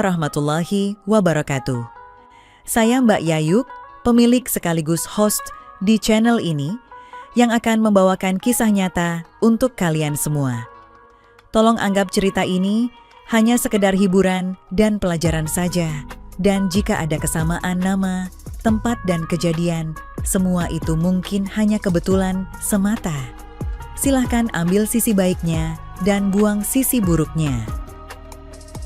warahmatullahi wabarakatuh. Saya Mbak Yayuk, pemilik sekaligus host di channel ini yang akan membawakan kisah nyata untuk kalian semua. Tolong anggap cerita ini hanya sekedar hiburan dan pelajaran saja. Dan jika ada kesamaan nama, tempat dan kejadian, semua itu mungkin hanya kebetulan semata. Silahkan ambil sisi baiknya dan buang sisi buruknya.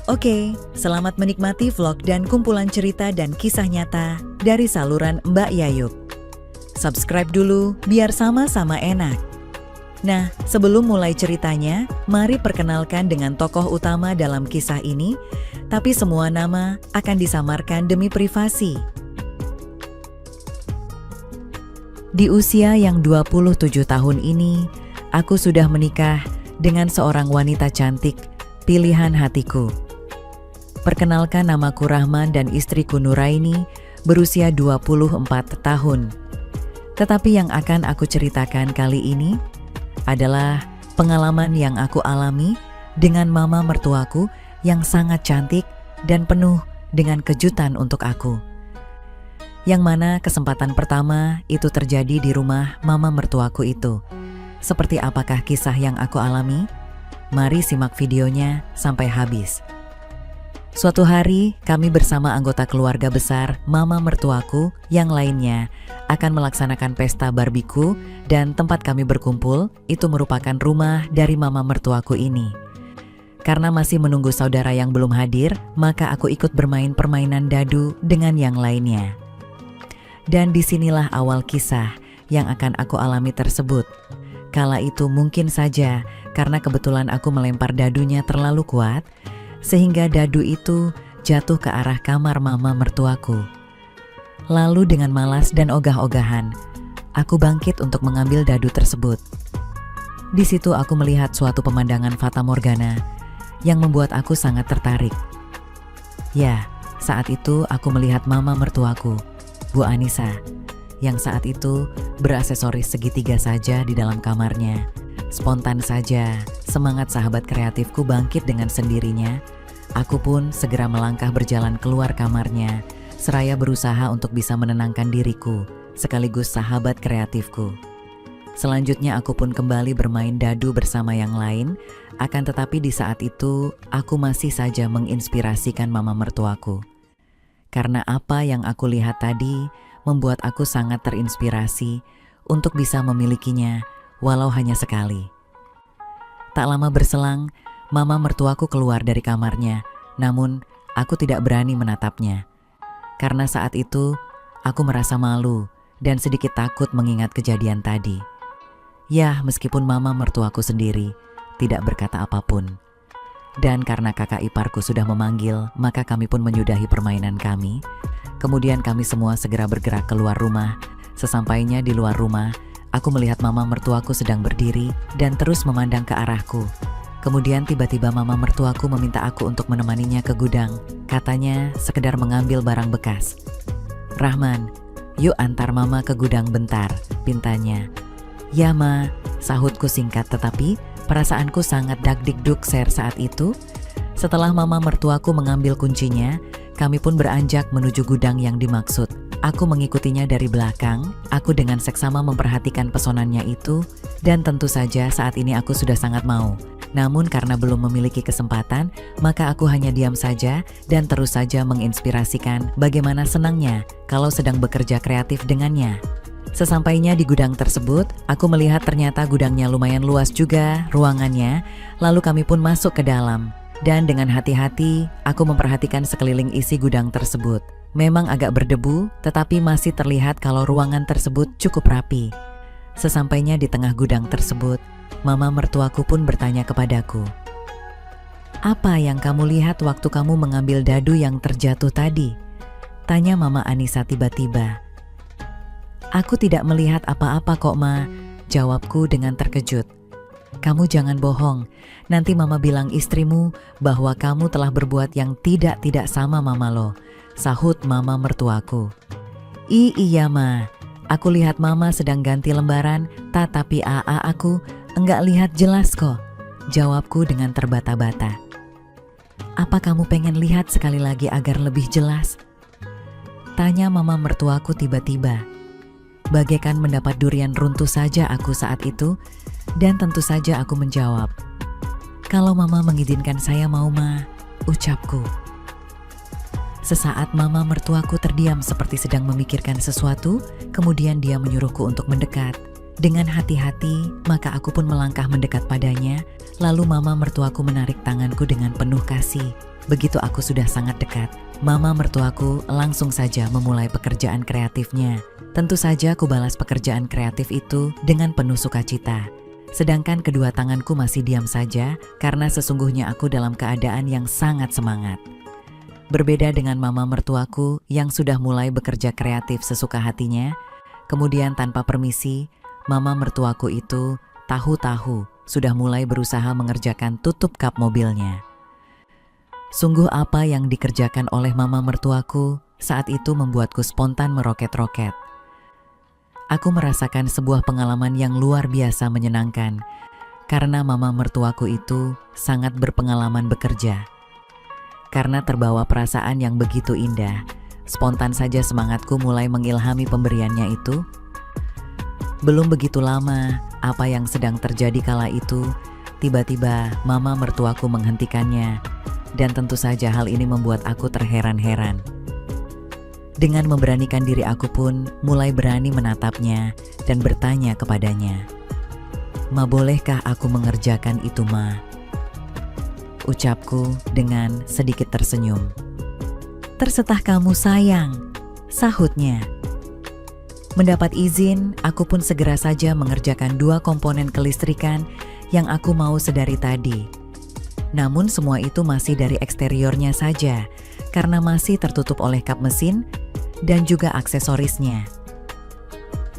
Oke, selamat menikmati vlog dan kumpulan cerita dan kisah nyata dari saluran Mbak Yayuk. Subscribe dulu biar sama-sama enak. Nah, sebelum mulai ceritanya, mari perkenalkan dengan tokoh utama dalam kisah ini, tapi semua nama akan disamarkan demi privasi. Di usia yang 27 tahun ini, aku sudah menikah dengan seorang wanita cantik, pilihan hatiku. Perkenalkan, namaku Rahman dan istriku Nuraini berusia 24 tahun. Tetapi yang akan aku ceritakan kali ini adalah pengalaman yang aku alami dengan mama mertuaku yang sangat cantik dan penuh dengan kejutan untuk aku. Yang mana kesempatan pertama itu terjadi di rumah mama mertuaku itu. Seperti apakah kisah yang aku alami? Mari simak videonya sampai habis. Suatu hari, kami bersama anggota keluarga besar mama mertuaku yang lainnya akan melaksanakan pesta barbeque dan tempat kami berkumpul itu merupakan rumah dari mama mertuaku ini. Karena masih menunggu saudara yang belum hadir, maka aku ikut bermain permainan dadu dengan yang lainnya. Dan disinilah awal kisah yang akan aku alami tersebut. Kala itu mungkin saja karena kebetulan aku melempar dadunya terlalu kuat, sehingga dadu itu jatuh ke arah kamar mama mertuaku. Lalu dengan malas dan ogah-ogahan, aku bangkit untuk mengambil dadu tersebut. Di situ aku melihat suatu pemandangan fata morgana yang membuat aku sangat tertarik. Ya, saat itu aku melihat mama mertuaku, Bu Anissa, yang saat itu beraksesoris segitiga saja di dalam kamarnya. Spontan saja, semangat sahabat kreatifku bangkit dengan sendirinya. Aku pun segera melangkah berjalan keluar kamarnya, seraya berusaha untuk bisa menenangkan diriku, sekaligus sahabat kreatifku. Selanjutnya aku pun kembali bermain dadu bersama yang lain, akan tetapi di saat itu aku masih saja menginspirasikan mama mertuaku. Karena apa yang aku lihat tadi membuat aku sangat terinspirasi untuk bisa memilikinya, walau hanya sekali. Tak lama berselang, mama mertuaku keluar dari kamarnya, namun aku tidak berani menatapnya. Karena saat itu, aku merasa malu dan sedikit takut mengingat kejadian tadi. Ya, meskipun mama mertuaku sendiri tidak berkata apapun. Dan karena kakak iparku sudah memanggil, maka kami pun menyudahi permainan kami. Kemudian kami semua segera bergerak keluar rumah. Sesampainya di luar rumah, aku melihat mama mertuaku sedang berdiri dan terus memandang ke arahku. Kemudian tiba-tiba mama mertuaku meminta aku untuk menemaninya ke gudang. Katanya sekedar mengambil barang bekas. "Rahman, yuk antar mama ke gudang bentar," pintanya. "Ya ma," sahutku singkat, tetapi perasaanku sangat dagdikduk saat itu. Setelah mama mertuaku mengambil kuncinya, kami pun beranjak menuju gudang yang dimaksud. Aku mengikutinya dari belakang, aku dengan seksama memperhatikan pesonanya itu, dan tentu saja saat ini aku sudah sangat mau. Namun karena belum memiliki kesempatan, maka aku hanya diam saja dan terus saja menginspirasikan bagaimana senangnya kalau sedang bekerja kreatif dengannya. Sesampainya di gudang tersebut, aku melihat ternyata gudangnya lumayan luas juga ruangannya, lalu kami pun masuk ke dalam. Dan dengan hati-hati, aku memperhatikan sekeliling isi gudang tersebut. Memang agak berdebu, tetapi masih terlihat kalau ruangan tersebut cukup rapi. Sesampainya di tengah gudang tersebut, mama mertuaku pun bertanya kepadaku, "Apa yang kamu lihat waktu kamu mengambil dadu yang terjatuh tadi?" tanya mama Anissa tiba-tiba. "Aku tidak melihat apa-apa kok ma," jawabku dengan terkejut. "Kamu jangan bohong, nanti mama bilang istrimu bahwa kamu telah berbuat yang tidak sama mama lo," sahut mama mertuaku. Iya ma, aku lihat mama sedang ganti lembaran, tetapi aku enggak lihat jelas kok," jawabku dengan terbata-bata. Apa kamu pengen lihat sekali lagi agar lebih jelas? Tanya mama mertuaku tiba-tiba. Bagaikan mendapat durian runtuh saja aku saat itu, dan tentu saja aku menjawab, "Kalau mama mengizinkan saya mau ma," ucapku. Sesaat mama mertuaku terdiam seperti sedang memikirkan sesuatu, kemudian dia menyuruhku untuk mendekat. Dengan hati-hati, maka aku pun melangkah mendekat padanya, lalu mama mertuaku menarik tanganku dengan penuh kasih. Begitu aku sudah sangat dekat, mama mertuaku langsung saja memulai pekerjaan kreatifnya. Tentu saja aku balas pekerjaan kreatif itu dengan penuh sukacita. Sedangkan kedua tanganku masih diam saja karena sesungguhnya aku dalam keadaan yang sangat semangat. Berbeda dengan mama mertuaku yang sudah mulai bekerja kreatif sesuka hatinya, kemudian tanpa permisi, mama mertuaku itu tahu-tahu sudah mulai berusaha mengerjakan tutup kap mobilnya. Sungguh apa yang dikerjakan oleh mama mertuaku saat itu membuatku spontan meroket-roket. Aku merasakan sebuah pengalaman yang luar biasa menyenangkan, karena mama mertuaku itu sangat berpengalaman bekerja. Karena terbawa perasaan yang begitu indah, spontan saja semangatku mulai mengilhami pemberiannya itu. Belum begitu lama, apa yang sedang terjadi kala itu, tiba-tiba mama mertuaku menghentikannya, dan tentu saja hal ini membuat aku terheran-heran. Dengan memberanikan diri aku pun mulai berani menatapnya dan bertanya kepadanya, "Ma, bolehkah aku mengerjakan itu, Ma?" Ucapku dengan sedikit tersenyum. "Terserah kamu sayang," sahutnya. Mendapat izin, aku pun segera saja mengerjakan 2 komponen kelistrikan yang aku mau sedari tadi. Namun semua itu masih dari eksteriornya saja, karena masih tertutup oleh kap mesin dan juga aksesorisnya.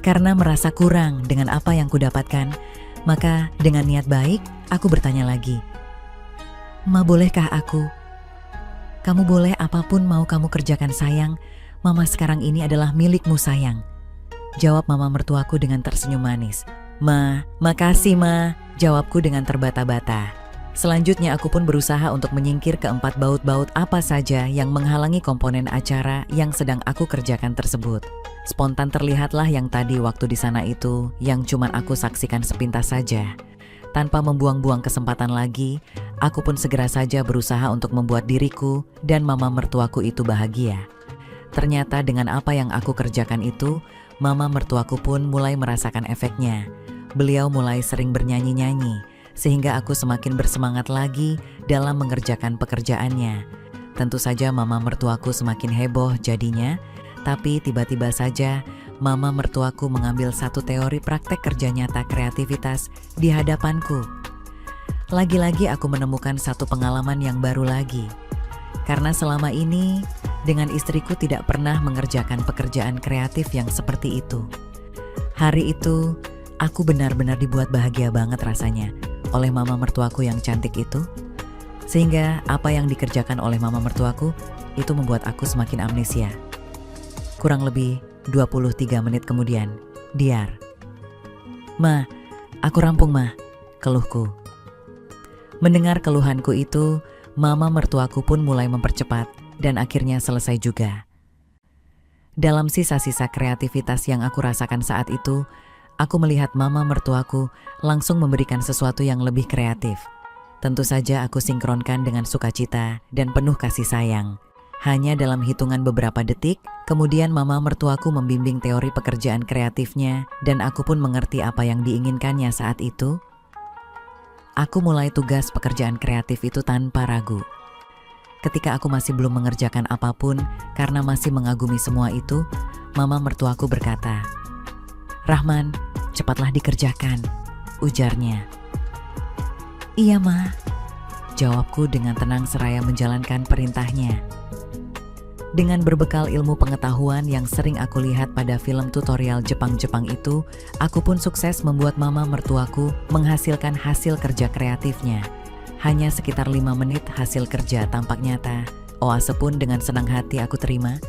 Karena merasa kurang dengan apa yang kudapatkan, maka dengan niat baik, aku bertanya lagi, "Ma, bolehkah aku?" "Kamu boleh, apapun mau kamu kerjakan sayang. Mama sekarang ini adalah milikmu sayang," jawab mama mertuaku dengan tersenyum manis. "Ma, makasih Ma," jawabku dengan terbata-bata. Selanjutnya aku pun berusaha untuk menyingkir keempat baut-baut apa saja yang menghalangi komponen acara yang sedang aku kerjakan tersebut. Spontan terlihatlah yang tadi waktu di sana itu yang cuman aku saksikan sepintas saja. Tanpa membuang-buang kesempatan lagi, aku pun segera saja berusaha untuk membuat diriku dan mama mertuaku itu bahagia. Ternyata dengan apa yang aku kerjakan itu, mama mertuaku pun mulai merasakan efeknya. Beliau mulai sering bernyanyi-nyanyi, sehingga aku semakin bersemangat lagi dalam mengerjakan pekerjaannya. Tentu saja mama mertuaku semakin heboh jadinya, tapi tiba-tiba saja mama mertuaku mengambil satu teori praktek kerja nyata kreativitas di hadapanku. Lagi-lagi aku menemukan satu pengalaman yang baru lagi. Karena selama ini dengan istriku tidak pernah mengerjakan pekerjaan kreatif yang seperti itu. Hari itu aku benar-benar dibuat bahagia banget rasanya oleh mama mertuaku yang cantik itu. Sehingga apa yang dikerjakan oleh mama mertuaku itu membuat aku semakin amnesia. Kurang lebih 23 menit kemudian, diar. "Ma, aku rampung Ma," keluhku. Mendengar keluhanku itu, mama mertuaku pun mulai mempercepat dan akhirnya selesai juga. Dalam sisa-sisa kreativitas yang aku rasakan saat itu, aku melihat mama mertuaku langsung memberikan sesuatu yang lebih kreatif. Tentu saja aku sinkronkan dengan sukacita dan penuh kasih sayang. Hanya dalam hitungan beberapa detik, kemudian mama mertuaku membimbing teori pekerjaan kreatifnya dan aku pun mengerti apa yang diinginkannya saat itu. Aku mulai tugas pekerjaan kreatif itu tanpa ragu. Ketika aku masih belum mengerjakan apapun karena masih mengagumi semua itu, mama mertuaku berkata, "Rahman, cepatlah dikerjakan," ujarnya. "Iya Ma," jawabku dengan tenang seraya menjalankan perintahnya. Dengan berbekal ilmu pengetahuan yang sering aku lihat pada film tutorial Jepang-Jepang itu, aku pun sukses membuat mama mertuaku menghasilkan hasil kerja kreatifnya. Hanya sekitar 5 menit hasil kerja tampak nyata. Oase pun dengan senang hati aku terima.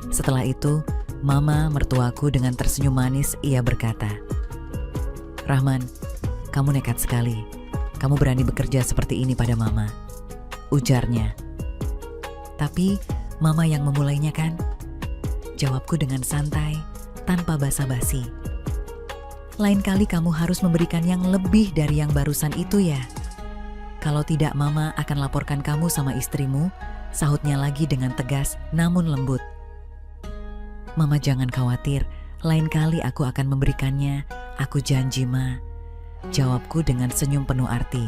Setelah itu, mama mertuaku dengan tersenyum manis ia berkata, "Rahman, kamu nekat sekali. Kamu berani bekerja seperti ini pada mama." ujarnya. Tapi Mama yang memulainya kan? Jawabku dengan santai, tanpa basa-basi. Lain kali kamu harus memberikan yang lebih dari yang barusan itu ya. Kalau tidak Mama akan laporkan kamu sama istrimu, sahutnya lagi dengan tegas namun lembut. Mama jangan khawatir, lain kali aku akan memberikannya, aku janji Ma. Jawabku dengan senyum penuh arti.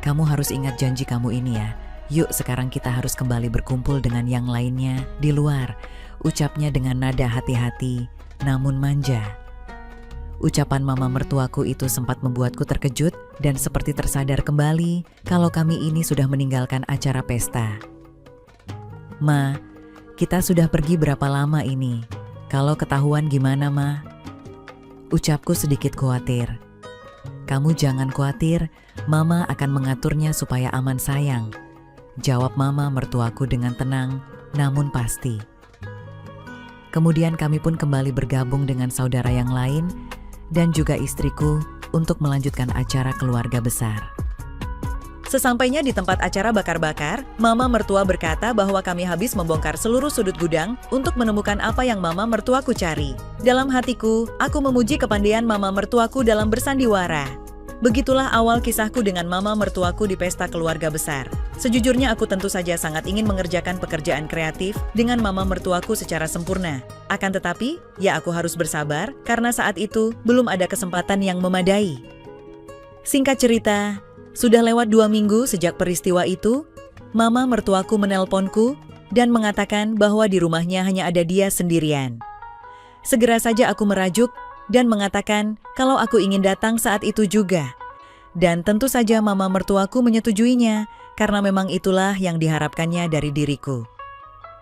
Kamu harus ingat janji kamu ini ya. Yuk sekarang kita harus kembali berkumpul dengan yang lainnya di luar. Ucapnya dengan nada hati-hati, namun manja. Ucapan mama mertuaku itu sempat membuatku terkejut dan seperti tersadar kembali kalau kami ini sudah meninggalkan acara pesta. Ma, kita sudah pergi berapa lama ini? Kalau ketahuan gimana Ma? Ucapku sedikit khawatir. Kamu jangan khawatir, Mama akan mengaturnya supaya aman sayang. Jawab mama mertuaku dengan tenang, namun pasti. Kemudian kami pun kembali bergabung dengan saudara yang lain dan juga istriku untuk melanjutkan acara keluarga besar. Sesampainya di tempat acara bakar-bakar, mama mertua berkata bahwa kami habis membongkar seluruh sudut gudang untuk menemukan apa yang mama mertuaku cari. Dalam hatiku, aku memuji kepandaian mama mertuaku dalam bersandiwara. Begitulah awal kisahku dengan mama mertuaku di pesta keluarga besar. Sejujurnya aku tentu saja sangat ingin mengerjakan pekerjaan kreatif dengan mama mertuaku secara sempurna. Akan tetapi, ya aku harus bersabar karena saat itu belum ada kesempatan yang memadai. Singkat cerita, sudah lewat 2 minggu sejak peristiwa itu, mama mertuaku menelponku dan mengatakan bahwa di rumahnya hanya ada dia sendirian. Segera saja aku merajuk dan mengatakan kalau aku ingin datang saat itu juga. Dan tentu saja mama mertuaku menyetujuinya karena memang itulah yang diharapkannya dari diriku.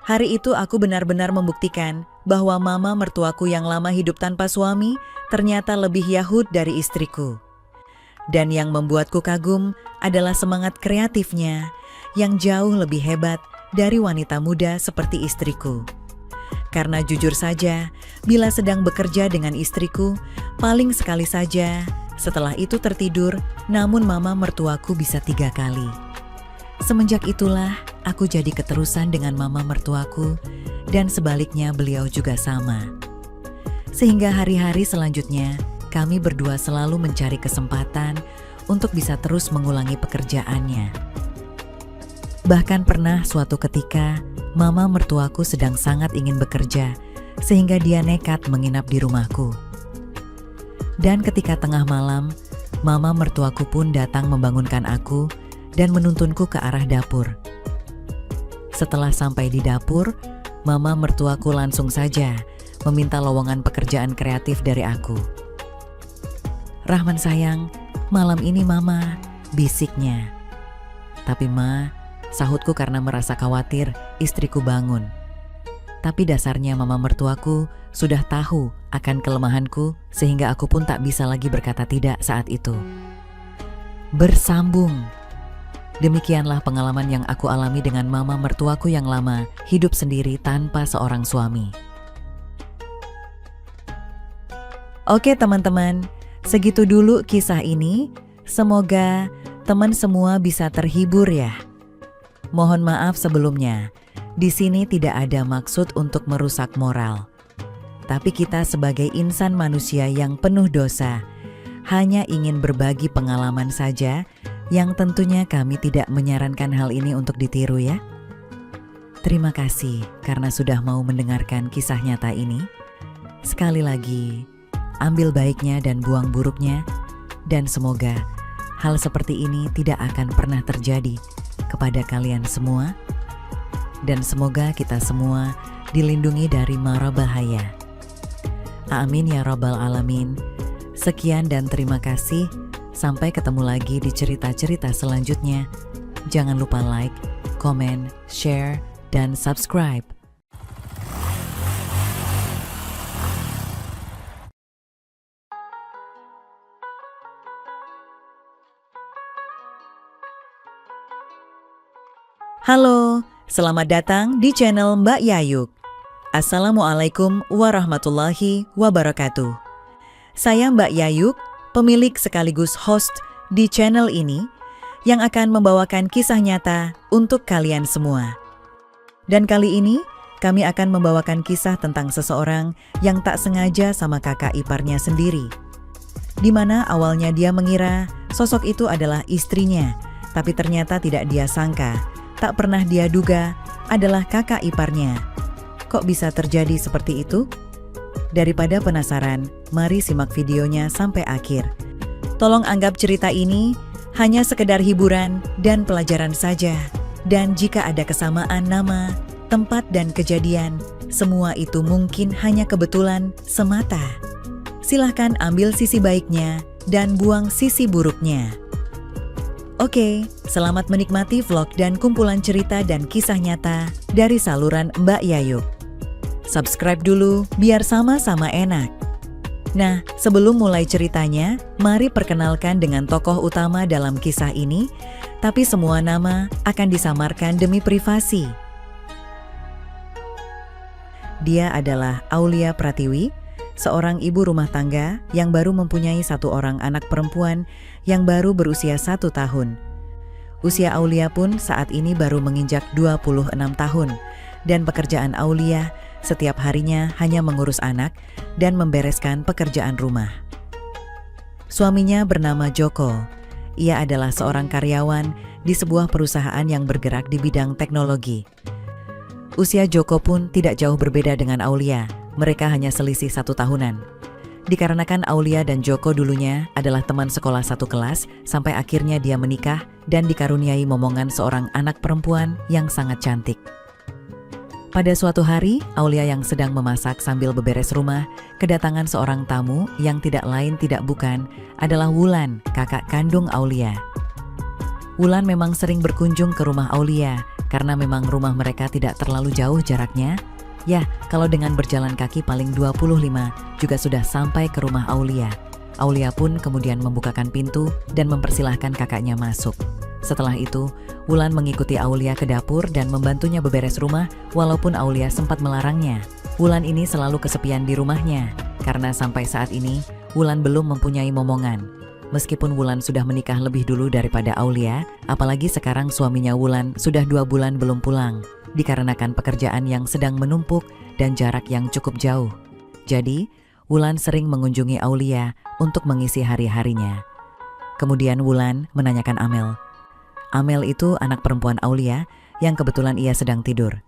Hari itu aku benar-benar membuktikan bahwa mama mertuaku yang lama hidup tanpa suami ternyata lebih Yahud dari istriku. Dan yang membuatku kagum adalah semangat kreatifnya yang jauh lebih hebat dari wanita muda seperti istriku. Karena jujur saja, bila sedang bekerja dengan istriku, paling sekali saja setelah itu tertidur, namun mama mertuaku bisa 3 kali. Semenjak itulah aku jadi keterusan dengan mama mertuaku dan sebaliknya beliau juga sama. Sehingga hari-hari selanjutnya kami berdua selalu mencari kesempatan untuk bisa terus mengulangi pekerjaannya. Bahkan pernah suatu ketika mama mertuaku sedang sangat ingin bekerja sehingga dia nekat menginap di rumahku. Dan ketika tengah malam, mama mertuaku pun datang membangunkan aku dan menuntunku ke arah dapur. Setelah sampai di dapur, mama mertuaku langsung saja meminta lowongan pekerjaan kreatif dari aku. "Rahman sayang, malam ini mama," bisiknya. "Tapi ma," sahutku karena merasa khawatir istriku bangun. Tapi dasarnya mama mertuaku sudah tahu akan kelemahanku sehingga aku pun tak bisa lagi berkata tidak saat itu. Bersambung. Demikianlah pengalaman yang aku alami dengan mama mertuaku yang lama hidup sendiri tanpa seorang suami. Oke teman-teman, segitu dulu kisah ini. Semoga teman semua bisa terhibur ya. Mohon maaf sebelumnya. Di sini tidak ada maksud untuk merusak moral. Tapi kita sebagai insan manusia yang penuh dosa, hanya ingin berbagi pengalaman saja yang tentunya kami tidak menyarankan hal ini untuk ditiru ya. Terima kasih karena sudah mau mendengarkan kisah nyata ini. Sekali lagi, ambil baiknya dan buang buruknya, dan semoga hal seperti ini tidak akan pernah terjadi kepada kalian semua. Dan semoga kita semua dilindungi dari mara bahaya. Amin ya rabbal alamin. Sekian dan terima kasih. Sampai ketemu lagi di cerita-cerita selanjutnya. Jangan lupa like, komen, share, dan subscribe. Halo, selamat datang di channel Mbak Yayuk. Assalamualaikum warahmatullahi wabarakatuh. Saya Mbak Yayuk, pemilik sekaligus host di channel ini yang akan membawakan kisah nyata untuk kalian semua. Dan kali ini, kami akan membawakan kisah tentang seseorang yang tak sengaja sama kakak iparnya sendiri. Di mana awalnya dia mengira sosok itu adalah istrinya, tapi ternyata tidak dia sangka, tak pernah dia duga adalah kakak iparnya. Kok bisa terjadi seperti itu? Daripada penasaran, mari simak videonya sampai akhir. Tolong anggap cerita ini hanya sekedar hiburan dan pelajaran saja. Dan jika ada kesamaan nama, tempat dan kejadian, semua itu mungkin hanya kebetulan semata. Silahkan ambil sisi baiknya dan buang sisi buruknya. Oke, selamat menikmati vlog dan kumpulan cerita dan kisah nyata dari saluran Mbak Yayu. Subscribe dulu biar sama-sama enak. Nah, sebelum mulai ceritanya, mari perkenalkan dengan tokoh utama dalam kisah ini, tapi semua nama akan disamarkan demi privasi. Dia adalah Aulia Pratiwi, seorang ibu rumah tangga yang baru mempunyai satu orang anak perempuan yang baru berusia 1 tahun. Usia Aulia pun saat ini baru menginjak 26 tahun, dan pekerjaan Aulia setiap harinya hanya mengurus anak dan membereskan pekerjaan rumah. Suaminya bernama Joko. Ia adalah seorang karyawan di sebuah perusahaan yang bergerak di bidang teknologi. Usia Joko pun tidak jauh berbeda dengan Aulia. Mereka hanya selisih 1 tahunan. Dikarenakan Aulia dan Joko dulunya adalah teman sekolah satu kelas, sampai akhirnya dia menikah dan dikaruniai momongan seorang anak perempuan yang sangat cantik. Pada suatu hari, Aulia yang sedang memasak sambil beberes rumah, kedatangan seorang tamu yang tidak lain tidak bukan adalah Wulan, kakak kandung Aulia. Wulan memang sering berkunjung ke rumah Aulia, karena memang rumah mereka tidak terlalu jauh jaraknya. Ya, kalau dengan berjalan kaki paling 25 juga sudah sampai ke rumah Aulia. Aulia pun kemudian membukakan pintu dan mempersilahkan kakaknya masuk. Setelah itu, Wulan mengikuti Aulia ke dapur dan membantunya beberes rumah walaupun Aulia sempat melarangnya. Wulan ini selalu kesepian di rumahnya, karena sampai saat ini Wulan belum mempunyai momongan. Meskipun Wulan sudah menikah lebih dulu daripada Aulia, apalagi sekarang suaminya Wulan sudah 2 bulan belum pulang, dikarenakan pekerjaan yang sedang menumpuk dan jarak yang cukup jauh. Jadi, Wulan sering mengunjungi Aulia untuk mengisi hari-harinya. Kemudian Wulan menanyakan Amel. Amel itu anak perempuan Aulia yang kebetulan ia sedang tidur.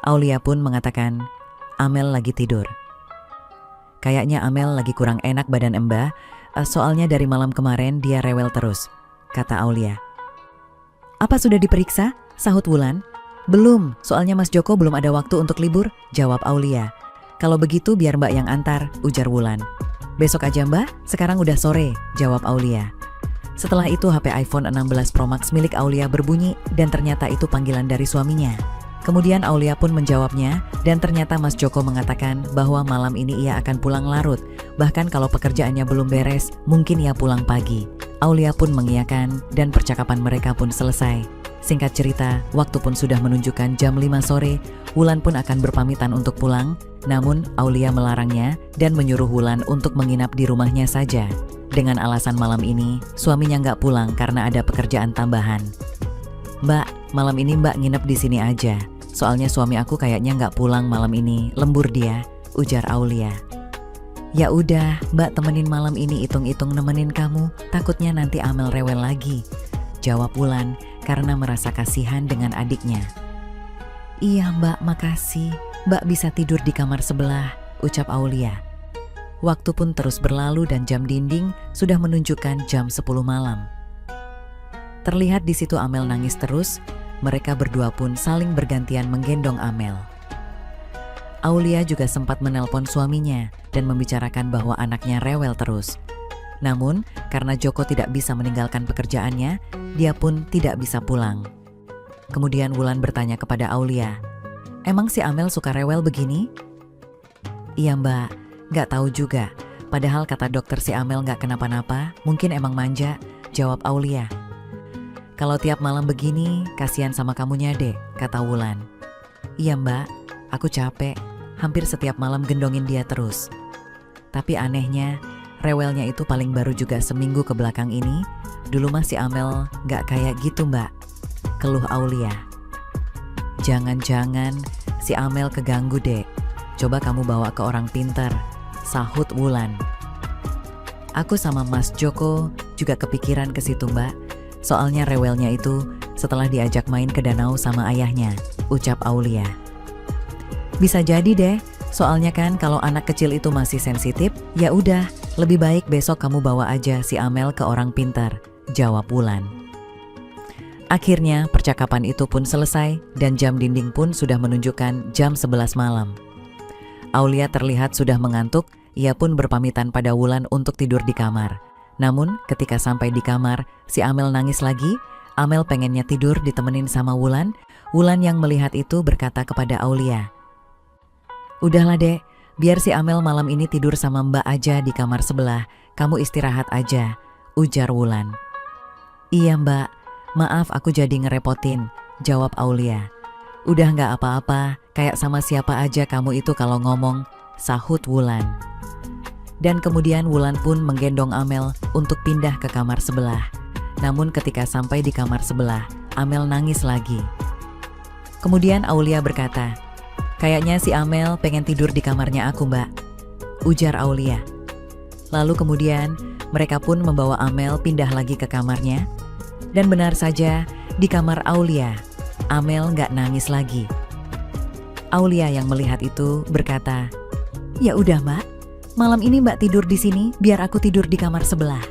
Aulia pun mengatakan, Amel lagi tidur. Kayaknya Amel lagi kurang enak badan Mbah, soalnya dari malam kemarin dia rewel terus, kata Aulia. Apa sudah diperiksa? Sahut Wulan. Belum, soalnya Mas Joko belum ada waktu untuk libur, jawab Aulia. Kalau begitu biar Mbak yang antar, ujar Wulan. Besok aja Mbak, sekarang udah sore, jawab Aulia. Setelah itu HP iPhone 16 Pro Max milik Aulia berbunyi dan ternyata itu panggilan dari suaminya. Kemudian Aulia pun menjawabnya dan ternyata Mas Joko mengatakan bahwa malam ini ia akan pulang larut. Bahkan kalau pekerjaannya belum beres, mungkin ia pulang pagi. Aulia pun mengiyakan dan percakapan mereka pun selesai. Singkat cerita, waktu pun sudah menunjukkan jam 5 sore, Wulan pun akan berpamitan untuk pulang. Namun Aulia melarangnya dan menyuruh Wulan untuk menginap di rumahnya saja. Dengan alasan malam ini, suaminya nggak pulang karena ada pekerjaan tambahan. Mbak, malam ini Mbak nginep di sini aja. Soalnya suami aku kayaknya nggak pulang malam ini, lembur dia, ujar Aulia. Ya udah, Mbak temenin malam ini, hitung-hitung nemenin kamu, takutnya nanti Amel rewel lagi, jawab Wulan karena merasa kasihan dengan adiknya. Iya Mbak, makasih. Mbak bisa tidur di kamar sebelah, ucap Aulia. Waktu pun terus berlalu dan jam dinding sudah menunjukkan jam 10 malam. Terlihat di situ Amel nangis terus, mereka berdua pun saling bergantian menggendong Amel. Aulia juga sempat menelpon suaminya dan membicarakan bahwa anaknya rewel terus. Namun, karena Joko tidak bisa meninggalkan pekerjaannya, dia pun tidak bisa pulang. Kemudian Wulan bertanya kepada Aulia, emang si Amel suka rewel begini? Iya Mbak, gak tahu juga. Padahal kata dokter si Amel gak kenapa-napa, mungkin emang manja, jawab Aulia. Kalau tiap malam begini, kasihan sama kamunya dek, kata Wulan. Iya Mbak, aku capek, hampir setiap malam gendongin dia terus. Tapi anehnya, rewelnya itu paling baru juga seminggu ke belakang ini. Dulu mah si Amel gak kayak gitu mbak, keluh Aulia. Jangan-jangan si Amel keganggu dek, coba kamu bawa ke orang pintar, sahut Wulan. Aku sama Mas Joko juga kepikiran ke situ mbak, soalnya rewelnya itu setelah diajak main ke danau sama ayahnya, ucap Aulia. Bisa jadi deh, soalnya kan kalau anak kecil itu masih sensitif, ya udah, lebih baik besok kamu bawa aja si Amel ke orang pintar, jawab Wulan. Akhirnya percakapan itu pun selesai dan jam dinding pun sudah menunjukkan jam 11 malam. Aulia terlihat sudah mengantuk, ia pun berpamitan pada Wulan untuk tidur di kamar. Namun ketika sampai di kamar, si Amel nangis lagi. Amel pengennya tidur ditemenin sama Wulan. Wulan yang melihat itu berkata kepada Aulia, "Udahlah dek, biar si Amel malam ini tidur sama mbak aja di kamar sebelah, kamu istirahat aja," ujar Wulan. "Iya mbak, maaf aku jadi ngerepotin," jawab Aulia. "Udah gak apa-apa, kayak sama siapa aja kamu itu kalau ngomong," sahut Wulan. Dan kemudian Wulan pun menggendong Amel untuk pindah ke kamar sebelah. Namun ketika sampai di kamar sebelah, Amel nangis lagi. Kemudian Aulia berkata, "Kayaknya si Amel pengen tidur di kamarnya aku mbak," ujar Aulia. Lalu kemudian mereka pun membawa Amel pindah lagi ke kamarnya. Dan benar saja, di kamar Aulia, Amel gak nangis lagi. Aulia yang melihat itu berkata, "Ya udah mbak, malam ini mbak tidur di sini, biar aku tidur di kamar sebelah.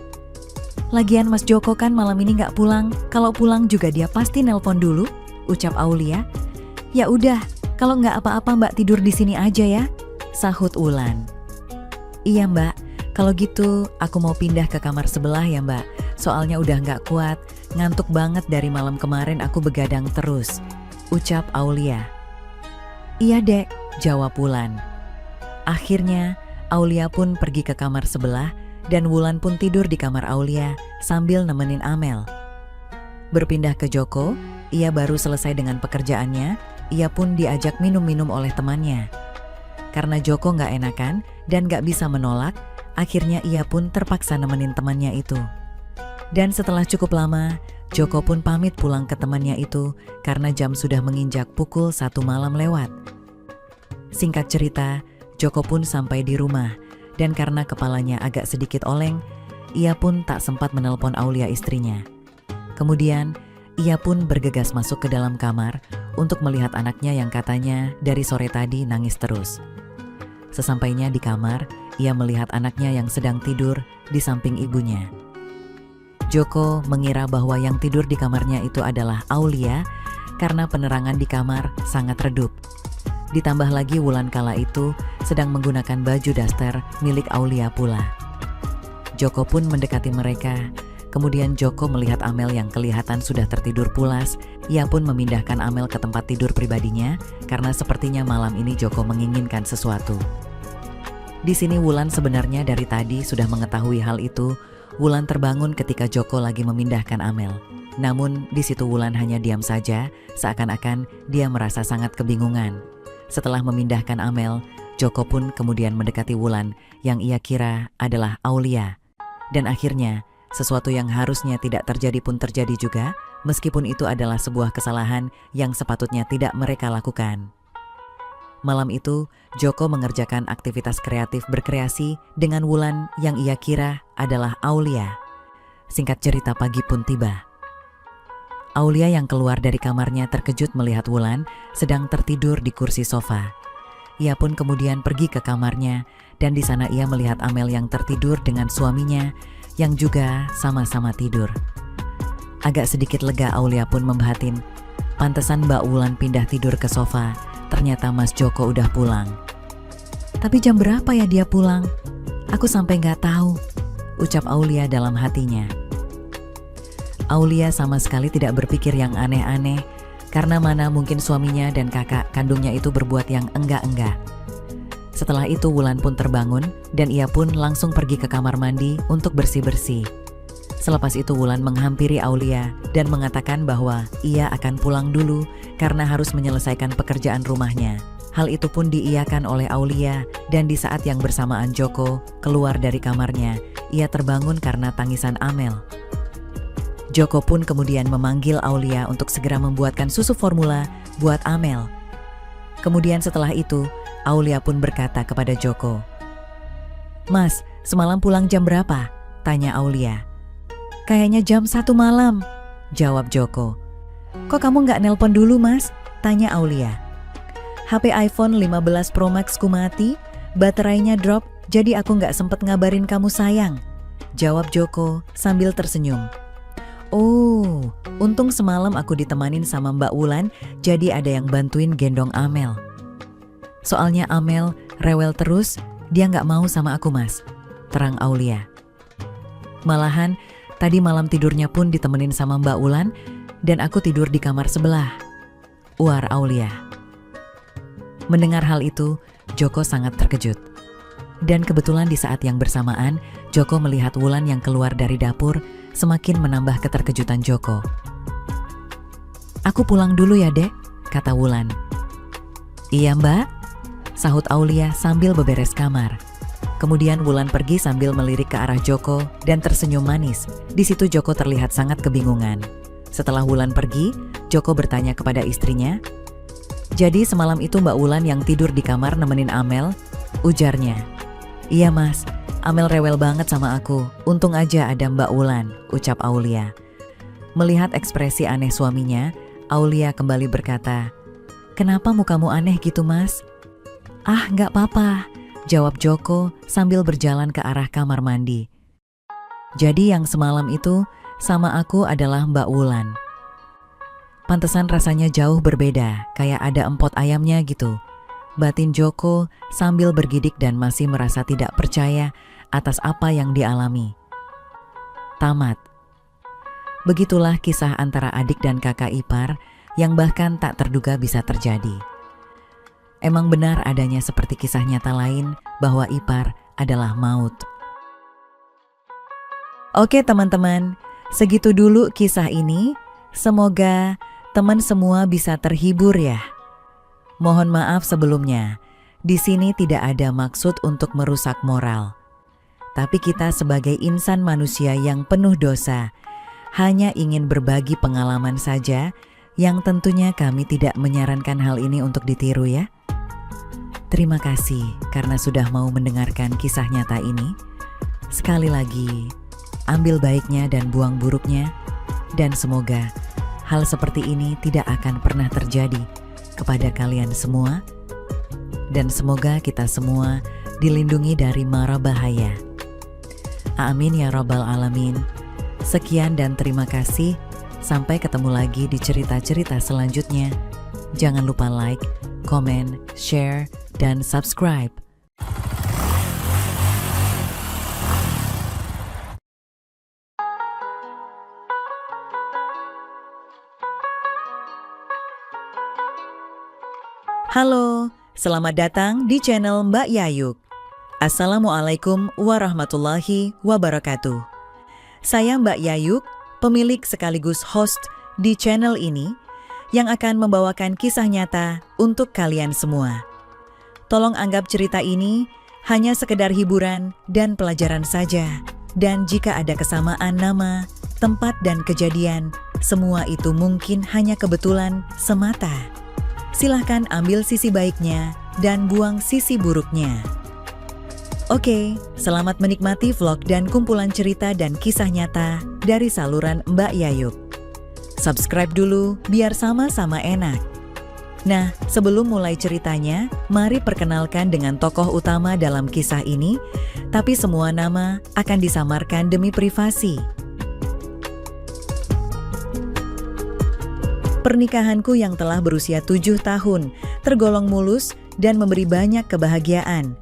Lagian Mas Joko kan malam ini gak pulang, kalau pulang juga dia pasti nelpon dulu," ucap Aulia. "Ya udah, kalau nggak apa-apa mbak tidur di sini aja ya," sahut Wulan. "Iya mbak, kalau gitu aku mau pindah ke kamar sebelah ya mbak, soalnya udah nggak kuat, ngantuk banget dari malam kemarin aku begadang terus," ucap Aulia. "Iya dek," jawab Wulan. Akhirnya Aulia pun pergi ke kamar sebelah dan Wulan pun tidur di kamar Aulia sambil nemenin Amel. Berpindah ke Joko, ia baru selesai dengan pekerjaannya, ia pun diajak minum-minum oleh temannya. Karena Joko nggak enakan dan nggak bisa menolak, akhirnya ia pun terpaksa nemenin temannya itu. Dan setelah cukup lama, Joko pun pamit pulang ke temannya itu karena jam sudah menginjak pukul 1 malam lewat. Singkat cerita, Joko pun sampai di rumah dan karena kepalanya agak sedikit oleng, ia pun tak sempat menelpon Aulia istrinya. Kemudian, ia pun bergegas masuk ke dalam kamar untuk melihat anaknya yang katanya dari sore tadi nangis terus. Sesampainya di kamar, ia melihat anaknya yang sedang tidur di samping ibunya. Joko mengira bahwa yang tidur di kamarnya itu adalah Aulia karena penerangan di kamar sangat redup. Ditambah lagi Wulan kala itu sedang menggunakan baju daster milik Aulia pula. Joko pun mendekati mereka. Kemudian Joko melihat Amel yang kelihatan sudah tertidur pulas. Ia pun memindahkan Amel ke tempat tidur pribadinya karena sepertinya malam ini Joko menginginkan sesuatu. Di sini Wulan sebenarnya dari tadi sudah mengetahui hal itu. Wulan terbangun ketika Joko lagi memindahkan Amel. Namun di situ Wulan hanya diam saja, seakan-akan dia merasa sangat kebingungan. Setelah memindahkan Amel, Joko pun kemudian mendekati Wulan yang ia kira adalah Aulia. Dan akhirnya, sesuatu yang harusnya tidak terjadi pun terjadi juga, meskipun itu adalah sebuah kesalahan yang sepatutnya tidak mereka lakukan. Malam itu, Joko mengerjakan aktivitas kreatif berkreasi dengan Wulan yang ia kira adalah Aulia. Singkat cerita pagi pun tiba. Aulia yang keluar dari kamarnya terkejut melihat Wulan sedang tertidur di kursi sofa. Ia pun kemudian pergi ke kamarnya dan di sana ia melihat Amel yang tertidur dengan suaminya yang juga sama-sama tidur. Agak sedikit lega Aulia pun membatin, pantesan Mbak Wulan pindah tidur ke sofa, ternyata Mas Joko udah pulang. Tapi jam berapa ya dia pulang? Aku sampai nggak tahu, ucap Aulia dalam hatinya. Aulia sama sekali tidak berpikir yang aneh-aneh, karena mana mungkin suaminya dan kakak kandungnya itu berbuat yang enggak-enggak. Setelah itu Wulan pun terbangun dan ia pun langsung pergi ke kamar mandi untuk bersih-bersih. Selepas itu Wulan menghampiri Aulia dan mengatakan bahwa ia akan pulang dulu karena harus menyelesaikan pekerjaan rumahnya. Hal itu pun diiyakan oleh Aulia, dan di saat yang bersamaan Joko keluar dari kamarnya, ia terbangun karena tangisan Amel. Joko pun kemudian memanggil Aulia untuk segera membuatkan susu formula buat Amel. Kemudian setelah itu, Aulia pun berkata kepada Joko, "Mas, semalam pulang jam berapa?" tanya Aulia. "Kayaknya jam 1 malam," jawab Joko. "Kok kamu nggak nelpon dulu, Mas?" tanya Aulia. "HP iPhone 15 Pro Max ku mati, baterainya drop, jadi aku nggak sempet ngabarin kamu sayang," jawab Joko sambil tersenyum. "Oh, untung semalam aku ditemanin sama Mbak Wulan, jadi ada yang bantuin gendong Amel. Soalnya Amel rewel terus, dia nggak mau sama aku, Mas," terang Aulia. "Malahan, tadi malam tidurnya pun ditemenin sama Mbak Wulan, dan aku tidur di kamar sebelah," uar Aulia. Mendengar hal itu, Joko sangat terkejut. Dan kebetulan di saat yang bersamaan, Joko melihat Wulan yang keluar dari dapur, semakin menambah keterkejutan Joko. "Aku pulang dulu ya, Dek," kata Wulan. "Iya, Mbak," sahut Aulia sambil beberes kamar. Kemudian Wulan pergi sambil melirik ke arah Joko dan tersenyum manis. Di situ Joko terlihat sangat kebingungan. Setelah Wulan pergi, Joko bertanya kepada istrinya, "Jadi semalam itu Mbak Wulan yang tidur di kamar nemenin Amel?" ujarnya. "Iya, Mas. Amel rewel banget sama aku. Untung aja ada Mbak Wulan," ucap Aulia. Melihat ekspresi aneh suaminya, Aulia kembali berkata, "Kenapa mukamu aneh gitu, Mas?" "Ah, nggak apa-apa," jawab Joko sambil berjalan ke arah kamar mandi. "Jadi yang semalam itu sama aku adalah Mbak Wulan. Pantesan rasanya jauh berbeda, kayak ada empot ayamnya gitu," batin Joko sambil bergidik dan masih merasa tidak percaya atas apa yang dialami. Tamat. Begitulah kisah antara adik dan kakak ipar yang bahkan tak terduga bisa terjadi. Emang benar adanya seperti kisah nyata lain bahwa ipar adalah maut. Oke teman-teman, segitu dulu kisah ini. Semoga teman semua bisa terhibur ya. Mohon maaf sebelumnya, di sini tidak ada maksud untuk merusak moral. Tapi kita sebagai insan manusia yang penuh dosa, hanya ingin berbagi pengalaman saja yang tentunya kami tidak menyarankan hal ini untuk ditiru ya. Terima kasih karena sudah mau mendengarkan kisah nyata ini. Sekali lagi, ambil baiknya dan buang buruknya, dan semoga hal seperti ini tidak akan pernah terjadi kepada kalian semua, dan semoga kita semua dilindungi dari mara bahaya. Amin ya rabbal alamin. Sekian dan terima kasih. Sampai ketemu lagi di cerita-cerita selanjutnya. Jangan lupa like, komen, share, dan subscribe. Halo, selamat datang di channel Mbak Yayuk. Assalamualaikum warahmatullahi wabarakatuh. Saya Mbak Yayuk, pemilik sekaligus host di channel ini yang akan membawakan kisah nyata untuk kalian semua. Tolong anggap cerita ini hanya sekedar hiburan dan pelajaran saja. Dan jika ada kesamaan nama, tempat, dan kejadian, semua itu mungkin hanya kebetulan semata. Silahkan ambil sisi baiknya dan buang sisi buruknya. Oke, selamat menikmati vlog dan kumpulan cerita dan kisah nyata dari saluran Mbak Yayuk. Subscribe dulu biar sama-sama enak. Nah, sebelum mulai ceritanya, mari perkenalkan dengan tokoh utama dalam kisah ini, tapi semua nama akan disamarkan demi privasi. Pernikahanku yang telah berusia 7 tahun, tergolong mulus dan memberi banyak kebahagiaan.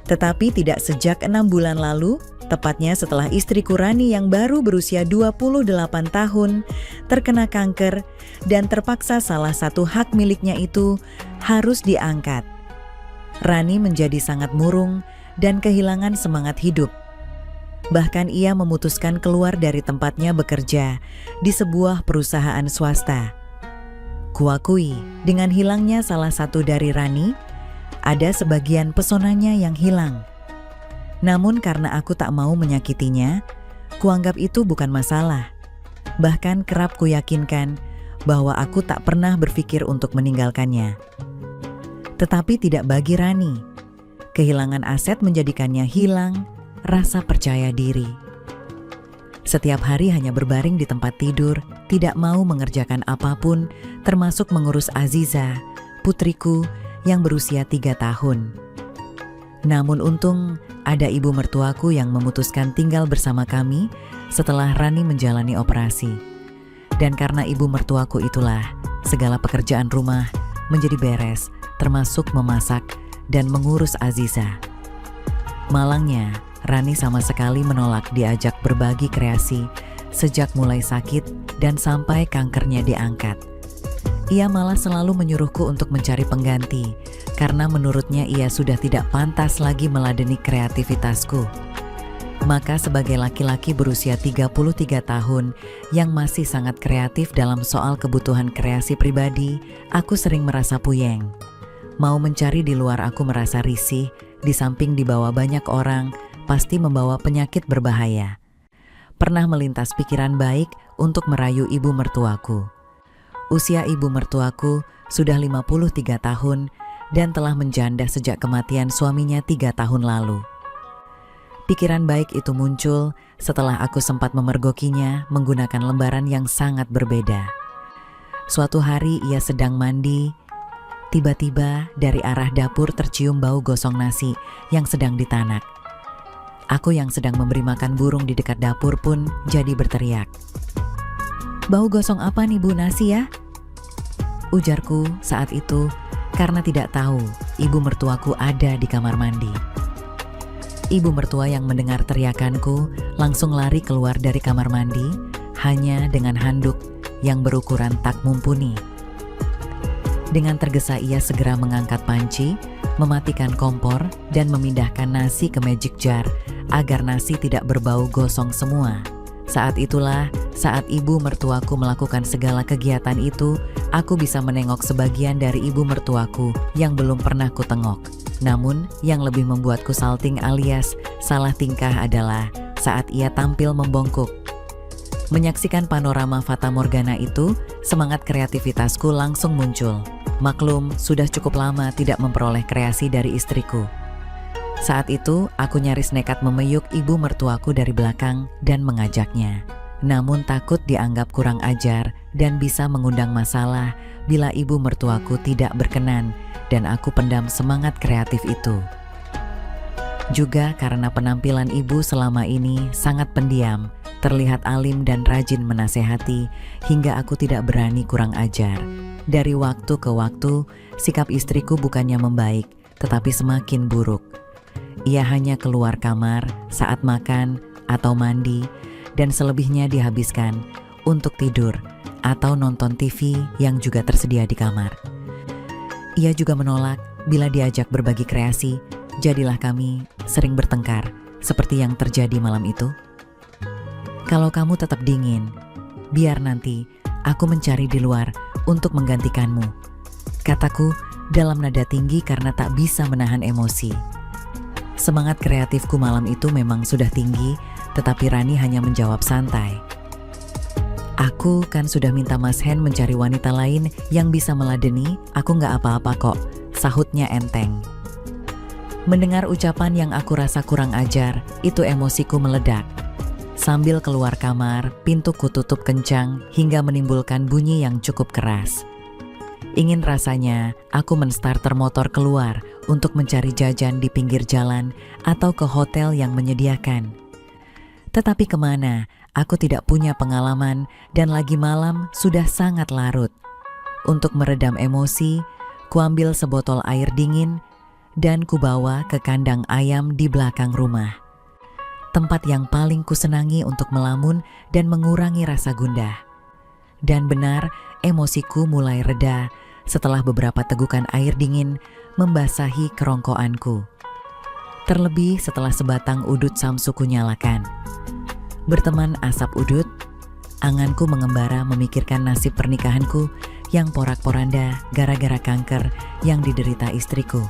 Tetapi tidak sejak 6 bulan lalu, tepatnya setelah istriku Rani yang baru berusia 28 tahun, terkena kanker dan terpaksa salah satu hak miliknya itu harus diangkat. Rani menjadi sangat murung dan kehilangan semangat hidup. Bahkan ia memutuskan keluar dari tempatnya bekerja di sebuah perusahaan swasta. Kuakui, dengan hilangnya salah satu dari Rani, ada sebagian pesonanya yang hilang. Namun karena aku tak mau menyakitinya, kuanggap itu bukan masalah. Bahkan kerap kuyakinkan bahwa aku tak pernah berpikir untuk meninggalkannya. Tetapi tidak bagi Rani. Kehilangan aset menjadikannya hilang rasa percaya diri. Setiap hari hanya berbaring di tempat tidur, tidak mau mengerjakan apapun, termasuk mengurus Aziza, putriku yang berusia 3 tahun. Namun untung ada ibu mertuaku yang memutuskan tinggal bersama kami setelah Rani menjalani operasi. Dan karena ibu mertuaku itulah segala pekerjaan rumah menjadi beres, termasuk memasak dan mengurus Aziza. Malangnya, Rani sama sekali menolak diajak berbagi kreasi sejak mulai sakit dan sampai kankernya diangkat. Ia malah selalu menyuruhku untuk mencari pengganti, karena menurutnya ia sudah tidak pantas lagi meladeni kreativitasku. Maka sebagai laki-laki berusia 33 tahun yang masih sangat kreatif dalam soal kebutuhan kreasi pribadi, aku sering merasa puyeng. Mau mencari di luar aku merasa risih, di samping dibawa banyak orang, pasti membawa penyakit berbahaya. Pernah melintas pikiran baik untuk merayu ibu mertuaku. Usia ibu mertuaku sudah 53 tahun dan telah menjanda sejak kematian suaminya 3 tahun lalu. Pikiran baik itu muncul setelah aku sempat memergokinya menggunakan lembaran yang sangat berbeda. Suatu hari ia sedang mandi, tiba-tiba dari arah dapur tercium bau gosong nasi yang sedang ditanak. Aku yang sedang memberi makan burung di dekat dapur pun jadi berteriak. "Bau gosong apa nih Bu, nasi ya?" Ujarku saat itu karena tidak tahu ibu mertuaku ada di kamar mandi. Ibu mertua yang mendengar teriakanku langsung lari keluar dari kamar mandi hanya dengan handuk yang berukuran tak mumpuni. Dengan tergesa ia segera mengangkat panci, mematikan kompor dan memindahkan nasi ke magic jar agar nasi tidak berbau gosong semua. Saat itulah, saat ibu mertuaku melakukan segala kegiatan itu, aku bisa menengok sebagian dari ibu mertuaku yang belum pernah kutengok. Namun, yang lebih membuatku salting alias salah tingkah adalah saat ia tampil membongkuk. Menyaksikan panorama Fata Morgana itu, semangat kreativitasku langsung muncul. Maklum, sudah cukup lama tidak memperoleh kreasi dari istriku. Saat itu, aku nyaris nekat memeyuk ibu mertuaku dari belakang dan mengajaknya. Namun takut dianggap kurang ajar dan bisa mengundang masalah bila ibu mertuaku tidak berkenan, dan aku pendam semangat kreatif itu. Juga karena penampilan ibu selama ini sangat pendiam, terlihat alim dan rajin menasehati, hingga aku tidak berani kurang ajar. Dari waktu ke waktu, sikap istriku bukannya membaik, tetapi semakin buruk. Ia hanya keluar kamar saat makan atau mandi, dan selebihnya dihabiskan untuk tidur atau nonton TV yang juga tersedia di kamar. Ia juga menolak bila diajak berbagi kreasi, jadilah kami sering bertengkar seperti yang terjadi malam itu. "Kalau kamu tetap dingin, biar nanti aku mencari di luar untuk menggantikanmu," kataku dalam nada tinggi karena tak bisa menahan emosi. Semangat kreatifku malam itu memang sudah tinggi, tetapi Rani hanya menjawab santai. "Aku kan sudah minta Mas Hen mencari wanita lain yang bisa meladeni, aku nggak apa-apa kok," sahutnya enteng. Mendengar ucapan yang aku rasa kurang ajar, itu emosiku meledak. Sambil keluar kamar, pintu kututup kencang hingga menimbulkan bunyi yang cukup keras. Ingin rasanya aku menstarter motor keluar untuk mencari jajan di pinggir jalan atau ke hotel yang menyediakan. Tetapi kemana, aku tidak punya pengalaman dan lagi malam sudah sangat larut. Untuk meredam emosi, kuambil sebotol air dingin dan kubawa ke kandang ayam di belakang rumah. Tempat yang paling kusenangi untuk melamun dan mengurangi rasa gundah. Dan benar, emosiku mulai reda setelah beberapa tegukan air dingin membasahi kerongkoanku. Terlebih setelah sebatang udut samsu kunyalakan. Berteman asap udut, anganku mengembara memikirkan nasib pernikahanku yang porak-poranda gara-gara kanker yang diderita istriku.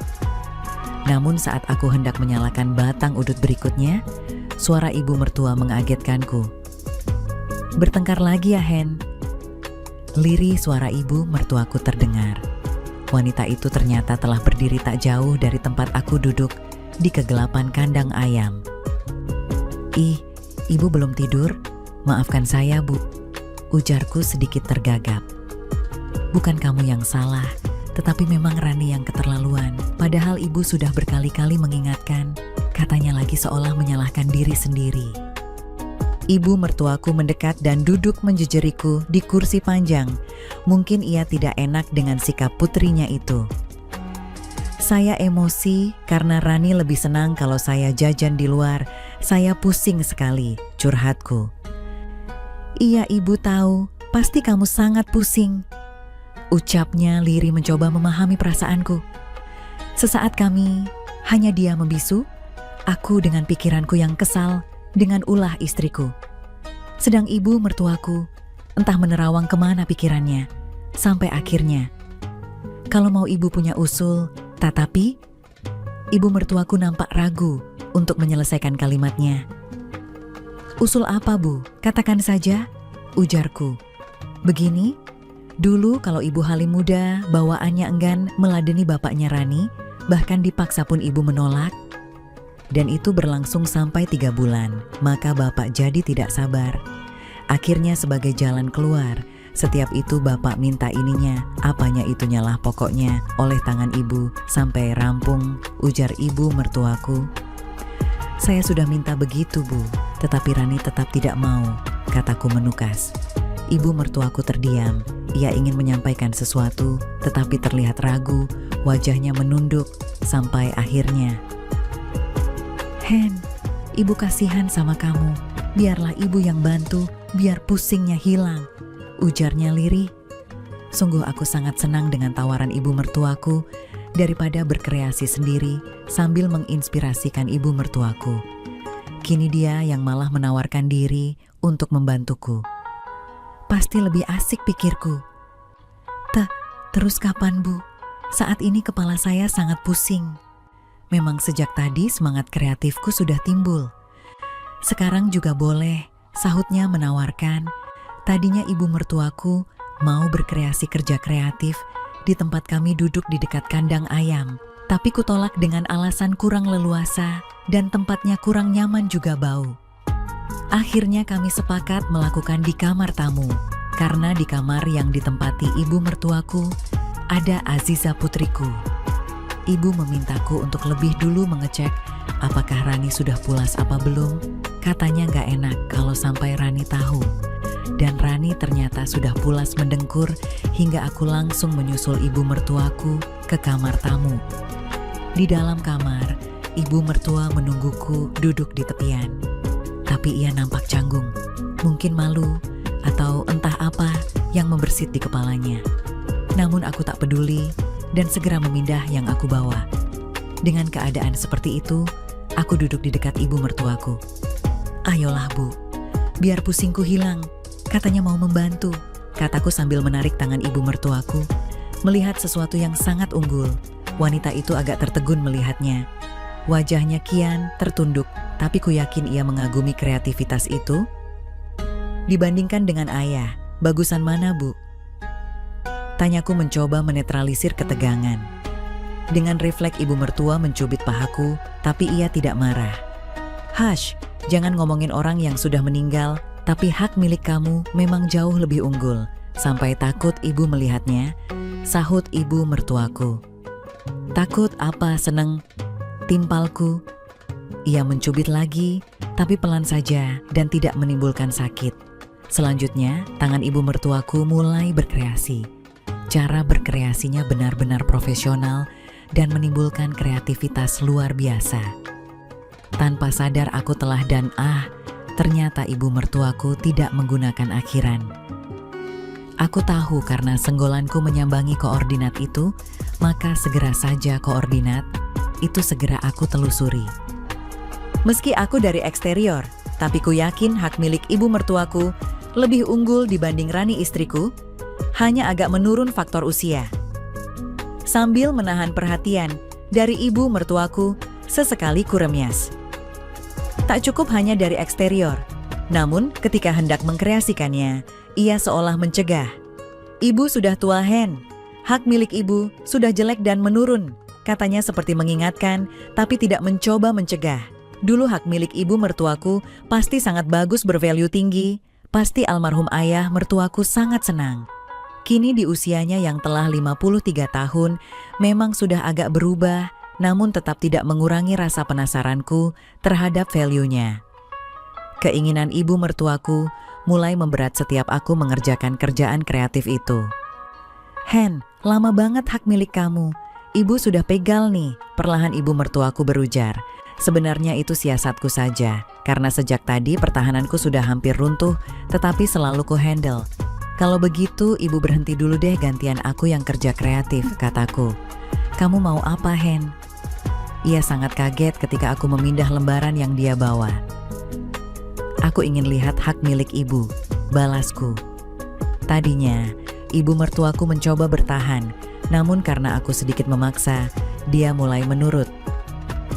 Namun saat aku hendak menyalakan batang udut berikutnya, suara ibu mertua mengagetkanku. "Bertengkar lagi ya, Hen?" Lirih suara ibu mertuaku terdengar. Wanita itu ternyata telah berdiri tak jauh dari tempat aku duduk di kegelapan kandang ayam. "Ih, ibu belum tidur? Maafkan saya, Bu," ujarku sedikit tergagap. "Bukan kamu yang salah, tetapi memang Rani yang keterlaluan. Padahal ibu sudah berkali-kali mengingatkan," katanya lagi seolah menyalahkan diri sendiri. Ibu mertuaku mendekat dan duduk menjejeriku di kursi panjang. Mungkin ia tidak enak dengan sikap putrinya itu. Saya emosi karena Rani lebih senang kalau saya jajan di luar. Saya pusing sekali, curhatku. "Iya, ibu tahu, pasti kamu sangat pusing," ucapnya lirih mencoba memahami perasaanku. Sesaat kami hanya dia membisu, aku dengan pikiranku yang kesal dengan ulah istriku. Sedang ibu mertuaku entah menerawang kemana pikirannya, sampai akhirnya, "Kalau mau ibu punya usul, tetapi..." Ibu mertuaku nampak ragu untuk menyelesaikan kalimatnya. "Usul apa, Bu? Katakan saja," ujarku. "Begini, dulu kalau Ibu Halim muda, bawaannya enggan meladeni bapaknya Rani, bahkan dipaksa pun ibu menolak. Dan itu berlangsung sampai 3 bulan, maka bapak jadi tidak sabar. Akhirnya sebagai jalan keluar, setiap itu bapak minta ininya, apanya itunya lah pokoknya, oleh tangan ibu sampai rampung," ujar ibu mertuaku. "Saya sudah minta begitu, Bu, tetapi Rani tetap tidak mau," kataku menukas. Ibu mertuaku terdiam. Ia ingin menyampaikan sesuatu, tetapi terlihat ragu, wajahnya menunduk, sampai akhirnya, "Hen, ibu kasihan sama kamu. Biarlah ibu yang bantu, biar pusingnya hilang," ujarnya lirih. Sungguh aku sangat senang dengan tawaran ibu mertuaku daripada berkreasi sendiri sambil menginspirasikan ibu mertuaku. Kini dia yang malah menawarkan diri untuk membantuku. Pasti lebih asik, pikirku. Terus kapan, Bu? Saat ini kepala saya sangat pusing. Memang sejak tadi semangat kreatifku sudah timbul. Sekarang juga boleh, sahutnya menawarkan. Tadinya ibu mertuaku mau berkreasi kerja kreatif di tempat kami duduk di dekat kandang ayam. Tapi kutolak dengan alasan kurang leluasa dan tempatnya kurang nyaman juga bau. Akhirnya kami sepakat melakukan di kamar tamu. Karena di kamar yang ditempati ibu mertuaku ada Aziza putriku. Ibu memintaku untuk lebih dulu mengecek apakah Rani sudah pulas apa belum. Katanya gak enak kalau sampai Rani tahu. Dan Rani ternyata sudah pulas mendengkur hingga aku langsung menyusul ibu mertuaku ke kamar tamu. Di dalam kamar, ibu mertua menungguku duduk di tepian. Tapi ia nampak canggung, mungkin malu atau entah apa yang membersit di kepalanya. Namun aku tak peduli dan segera memindah yang aku bawa. Dengan keadaan seperti itu, aku duduk di dekat ibu mertuaku. "Ayolah, Bu, biar pusingku hilang," katanya mau membantu, kataku sambil menarik tangan ibu mertuaku. Melihat sesuatu yang sangat unggul, wanita itu agak tertegun melihatnya. Wajahnya kian tertunduk, tapi ku yakin ia mengagumi kreativitas itu. "Dibandingkan dengan ayah, bagusan mana, Bu?" Tanyaku mencoba menetralisir ketegangan. Dengan refleks ibu mertua mencubit pahaku, tapi ia tidak marah. "Hush, jangan ngomongin orang yang sudah meninggal, tapi hak milik kamu memang jauh lebih unggul." Sampai takut ibu melihatnya, sahut ibu mertuaku. "Takut apa seneng?" timpalku. Ia mencubit lagi, tapi pelan saja dan tidak menimbulkan sakit. Selanjutnya, tangan ibu mertuaku mulai berkreasi. Cara berkreasinya benar-benar profesional dan menimbulkan kreativitas luar biasa. Tanpa sadar aku telah ternyata ibu mertuaku tidak menggunakan akhiran. Aku tahu karena senggolanku menyambangi koordinat itu, maka segera saja koordinat itu segera aku telusuri. Meski aku dari eksterior, tapi ku yakin hak milik ibu mertuaku lebih unggul dibanding Rani istriku, hanya agak menurun faktor usia. Sambil menahan perhatian Dari ibu mertuaku, sesekali kuremyas. Tak cukup hanya dari eksterior, namun ketika hendak mengkreasikannya, ia seolah mencegah. Ibu sudah tua, Hen. Hak milik ibu sudah jelek dan menurun, katanya seperti mengingatkan, tapi tidak mencoba mencegah. Dulu hak milik ibu mertuaku pasti sangat bagus, bervalue tinggi. Pasti almarhum ayah mertuaku sangat senang. Kini di usianya yang telah 53 tahun, memang sudah agak berubah, namun tetap tidak mengurangi rasa penasaranku terhadap value-nya. Keinginan ibu mertuaku mulai memberat setiap aku mengerjakan kerjaan kreatif itu. Hen, lama banget hak milik kamu. Ibu sudah pegal nih, perlahan ibu mertuaku berujar. Sebenarnya itu siasatku saja, karena sejak tadi pertahananku sudah hampir runtuh, tetapi selalu ku handle. Kalau begitu, ibu berhenti dulu deh, gantian aku yang kerja kreatif, kataku. Kamu mau apa, Hen? Ia sangat kaget ketika aku memindah lembaran yang dia bawa. Aku ingin lihat hak milik ibu, balasku. Tadinya, ibu mertuaku mencoba bertahan, namun karena aku sedikit memaksa, dia mulai menurut.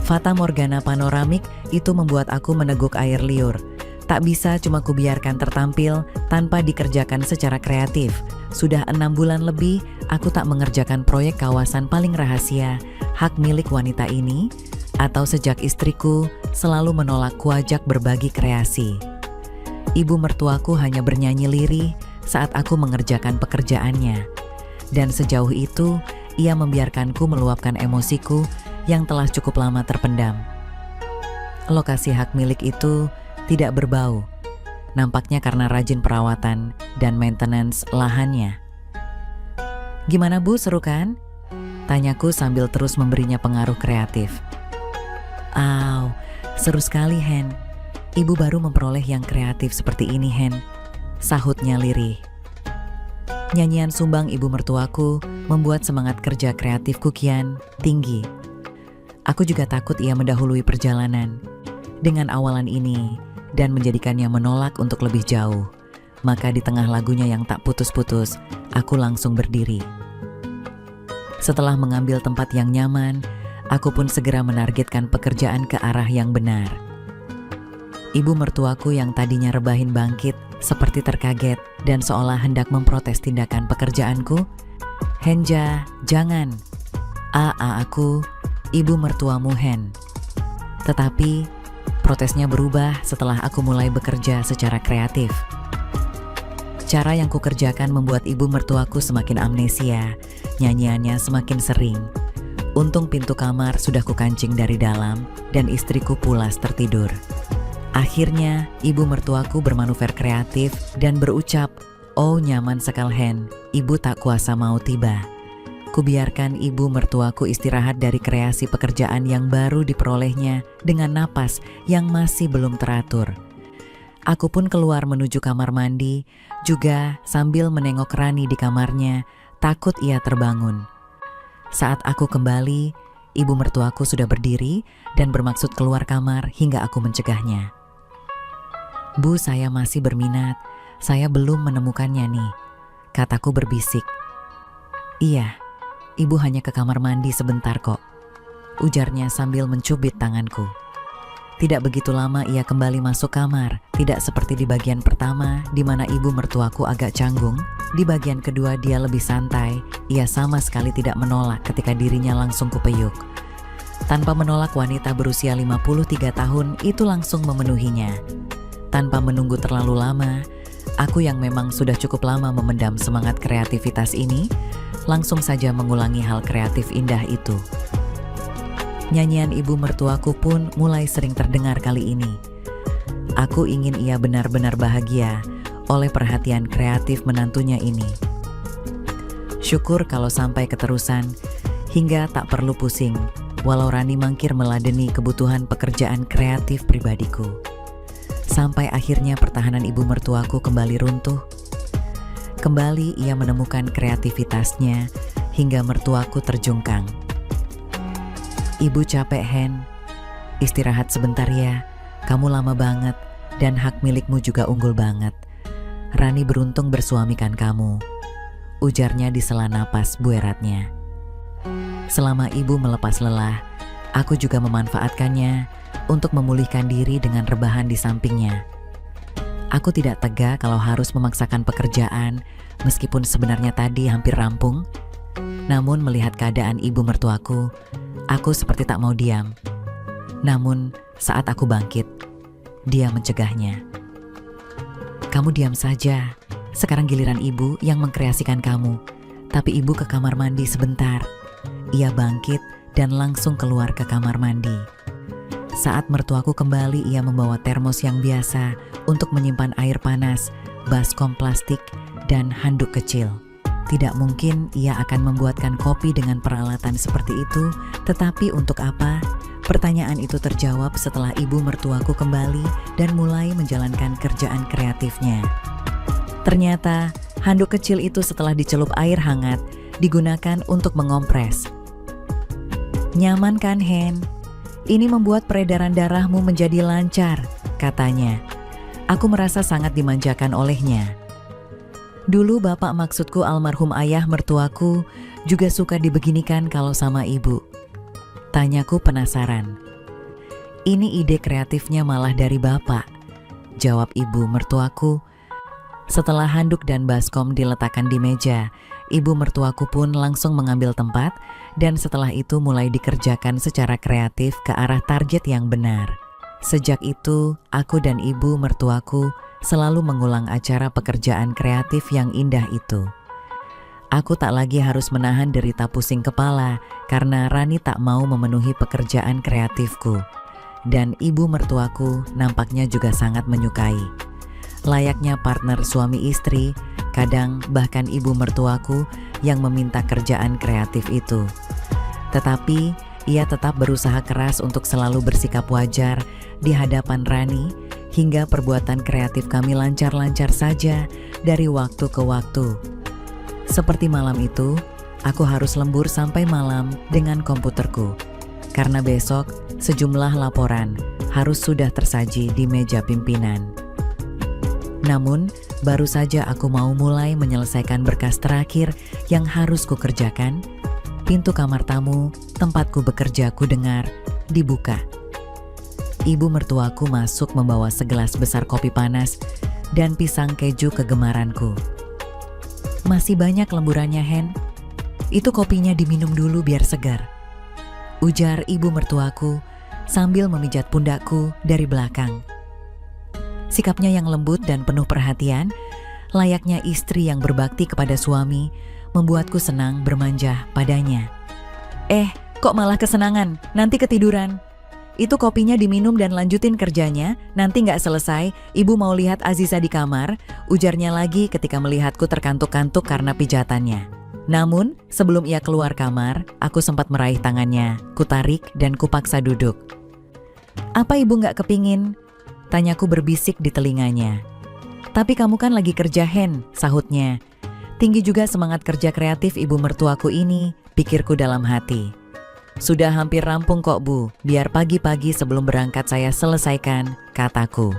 Fata Morgana panoramik itu membuat aku meneguk air liur. Tak bisa cuma kubiarkan tertampil tanpa dikerjakan secara kreatif. Sudah 6 bulan lebih, aku tak mengerjakan proyek kawasan paling rahasia, hak milik wanita ini, atau sejak istriku selalu menolak kuajak berbagi kreasi. Ibu mertuaku hanya bernyanyi lirih saat aku mengerjakan pekerjaannya. Dan sejauh itu, ia membiarkanku meluapkan emosiku yang telah cukup lama terpendam. Lokasi hak milik itu tidak berbau, nampaknya karena rajin perawatan dan maintenance lahannya. Gimana Bu, seru kan? Tanyaku sambil terus memberinya pengaruh kreatif. Aw, seru sekali, Hen. Ibu baru memperoleh yang kreatif seperti ini, Hen, sahutnya lirih. Nyanyian sumbang ibu mertuaku membuat semangat kerja kreatifku kian tinggi. Aku juga takut ia mendahului perjalanan dengan awalan ini dan menjadikannya menolak untuk lebih jauh. Maka di tengah lagunya yang tak putus-putus, aku langsung berdiri. Setelah mengambil tempat yang nyaman, aku pun segera menargetkan pekerjaan ke arah yang benar. Ibu mertuaku yang tadinya rebahin bangkit, seperti terkaget dan seolah hendak memprotes tindakan pekerjaanku. Henja, jangan. Aku, ibu mertuamu, Hen. Tetapi protesnya berubah setelah aku mulai bekerja secara kreatif. Cara yang kukerjakan membuat ibu mertuaku semakin amnesia, nyanyiannya semakin sering. Untung pintu kamar sudah kukancing dari dalam dan istriku pulas tertidur. Akhirnya, ibu mertuaku bermanuver kreatif dan berucap, "Oh nyaman sekali, Hen, ibu tak kuasa mau tiba." Kubiarkan ibu mertuaku istirahat dari kreasi pekerjaan yang baru diperolehnya dengan napas yang masih belum teratur. Aku pun keluar menuju kamar mandi, juga sambil menengok Rani di kamarnya, takut ia terbangun. Saat aku kembali, ibu mertuaku sudah berdiri dan bermaksud keluar kamar hingga aku mencegahnya. "Bu, saya masih berminat, saya belum menemukannya nih," kataku berbisik. "Iya, ibu hanya ke kamar mandi sebentar kok," ujarnya sambil mencubit tanganku. Tidak begitu lama ia kembali masuk kamar, tidak seperti di bagian pertama di mana ibu mertuaku agak canggung. Di bagian kedua dia lebih santai, ia sama sekali tidak menolak ketika dirinya langsung kupeyuk. Tanpa menolak, wanita berusia 53 tahun itu langsung memenuhinya. Tanpa menunggu terlalu lama, aku yang memang sudah cukup lama memendam semangat kreativitas ini, langsung saja mengulangi hal kreatif indah itu. Nyanyian ibu mertuaku pun mulai sering terdengar kali ini. Aku ingin ia benar-benar bahagia oleh perhatian kreatif menantunya ini. Syukur kalau sampai keterusan hingga tak perlu pusing, walau Rani mangkir meladeni kebutuhan pekerjaan kreatif pribadiku. Sampai akhirnya pertahanan ibu mertuaku kembali runtuh. Kembali ia menemukan kreativitasnya hingga mertuaku terjungkang. "Ibu capek, Hen. Istirahat sebentar ya. Kamu lama banget dan hak milikmu juga unggul banget. Rani beruntung bersuamikan kamu," ujarnya di sela napas bueratnya. Selama ibu melepas lelah, aku juga memanfaatkannya untuk memulihkan diri dengan rebahan di sampingnya. Aku tidak tega kalau harus memaksakan pekerjaan, meskipun sebenarnya tadi hampir rampung. Namun melihat keadaan ibu mertuaku, aku seperti tak mau diam. Namun saat aku bangkit, dia mencegahnya. Kamu diam saja, sekarang giliran ibu yang mengkreasikan kamu. Tapi ibu ke kamar mandi sebentar. Ia bangkit dan langsung keluar ke kamar mandi. Saat mertuaku kembali, ia membawa termos yang biasa untuk menyimpan air panas, baskom plastik, dan handuk kecil. Tidak mungkin ia akan membuatkan kopi dengan peralatan seperti itu, tetapi untuk apa? Pertanyaan itu terjawab setelah ibu mertuaku kembali dan mulai menjalankan kerjaan kreatifnya. Ternyata, handuk kecil itu setelah dicelup air hangat, digunakan untuk mengompres. Nyaman kan, Hen? Ini membuat peredaran darahmu menjadi lancar, katanya. Aku merasa sangat dimanjakan olehnya. Dulu bapak, maksudku almarhum ayah mertuaku, juga suka dibeginikan kalau sama ibu. Tanyaku penasaran. Ini ide kreatifnya malah dari bapak, jawab ibu mertuaku. Setelah handuk dan baskom diletakkan di meja, ibu mertuaku pun langsung mengambil tempat dan setelah itu mulai dikerjakan secara kreatif ke arah target yang benar. Sejak itu, aku dan ibu mertuaku selalu mengulang acara pekerjaan kreatif yang indah itu. Aku tak lagi harus menahan derita pusing kepala karena Rani tak mau memenuhi pekerjaan kreatifku. Dan ibu mertuaku nampaknya juga sangat menyukai. Layaknya partner suami istri, kadang bahkan ibu mertuaku yang meminta kerjaan kreatif itu. Tetapi ia tetap berusaha keras untuk selalu bersikap wajar di hadapan Rani hingga perbuatan kreatif kami lancar-lancar saja dari waktu ke waktu. Seperti malam itu, aku harus lembur sampai malam dengan komputerku. Karena besok sejumlah laporan harus sudah tersaji di meja pimpinan. Namun, baru saja aku mau mulai menyelesaikan berkas terakhir yang harus kukerjakan, pintu kamar tamu tempatku bekerja kudengar dibuka. Ibu mertuaku masuk membawa segelas besar kopi panas dan pisang keju kegemaranku. Masih banyak lemburannya, Hen. Itu kopinya diminum dulu biar segar, ujar ibu mertuaku sambil memijat pundakku dari belakang. Sikapnya yang lembut dan penuh perhatian, layaknya istri yang berbakti kepada suami, membuatku senang bermanja padanya. Kok malah kesenangan? Nanti ketiduran. Itu kopinya diminum dan lanjutin kerjanya, nanti nggak selesai, ibu mau lihat Aziza di kamar, ujarnya lagi ketika melihatku terkantuk-kantuk karena pijatannya. Namun, sebelum ia keluar kamar, aku sempat meraih tangannya, kutarik dan kupaksa duduk. Apa ibu nggak kepingin? Tanyaku berbisik di telinganya. Tapi kamu kan lagi kerja, Hen, sahutnya. Tinggi juga semangat kerja kreatif ibu mertuaku ini, pikirku dalam hati. Sudah hampir rampung kok, Bu, biar pagi-pagi sebelum berangkat saya selesaikan, kataku.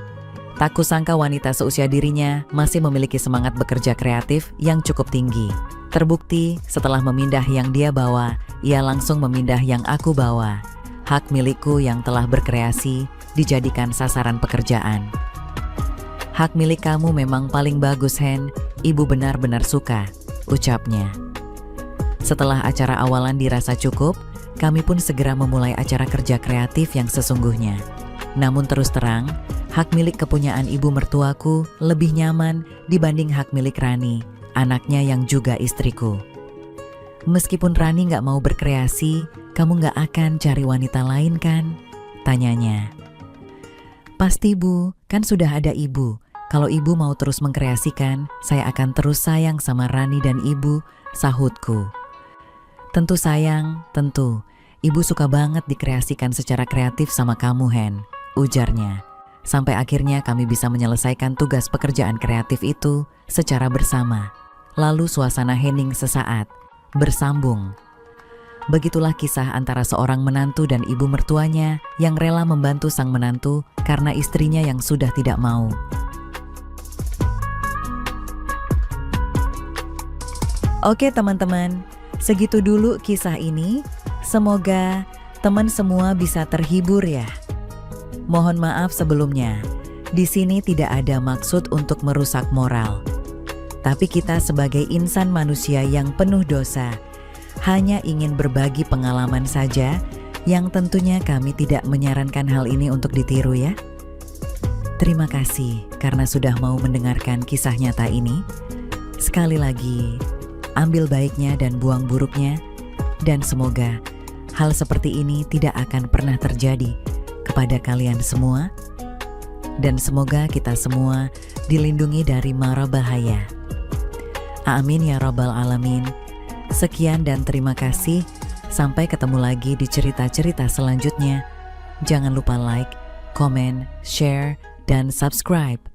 Tak kusangka wanita seusia dirinya masih memiliki semangat bekerja kreatif yang cukup tinggi. Terbukti setelah memindah yang dia bawa, ia langsung memindah yang aku bawa. Hak milikku yang telah berkreasi dijadikan sasaran pekerjaan. Hak milik kamu memang paling bagus, Hen. Ibu benar-benar suka, ucapnya. Setelah acara awalan dirasa cukup, kami pun segera memulai acara kerja kreatif yang sesungguhnya. Namun terus terang, hak milik kepunyaan ibu mertuaku lebih nyaman dibanding hak milik Rani, anaknya yang juga istriku. Meskipun Rani gak mau berkreasi, kamu gak akan cari wanita lain kan? Tanyanya. Pasti, Bu, kan sudah ada ibu. Kalau ibu mau terus mengkreasikan, saya akan terus sayang sama Rani dan ibu, sahutku. Tentu sayang, tentu. Ibu suka banget dikreasikan secara kreatif sama kamu, Hen, ujarnya. Sampai akhirnya kami bisa menyelesaikan tugas pekerjaan kreatif itu secara bersama. Lalu suasana hening sesaat, bersambung. Begitulah kisah antara seorang menantu dan ibu mertuanya yang rela membantu sang menantu karena istrinya yang sudah tidak mau. Oke teman-teman, segitu dulu kisah ini. Semoga teman semua bisa terhibur ya. Mohon maaf sebelumnya. Di sini tidak ada maksud untuk merusak moral. Tapi kita sebagai insan manusia yang penuh dosa, hanya ingin berbagi pengalaman saja, yang tentunya kami tidak menyarankan hal ini untuk ditiru ya. Terima kasih karena sudah mau mendengarkan kisah nyata ini. Sekali lagi, ambil baiknya dan buang buruknya, dan semoga hal seperti ini tidak akan pernah terjadi kepada kalian semua, dan semoga kita semua dilindungi dari mara bahaya. Amin ya rabbal alamin. Sekian dan terima kasih. Sampai ketemu lagi di cerita-cerita selanjutnya. Jangan lupa like, komen, share, dan subscribe.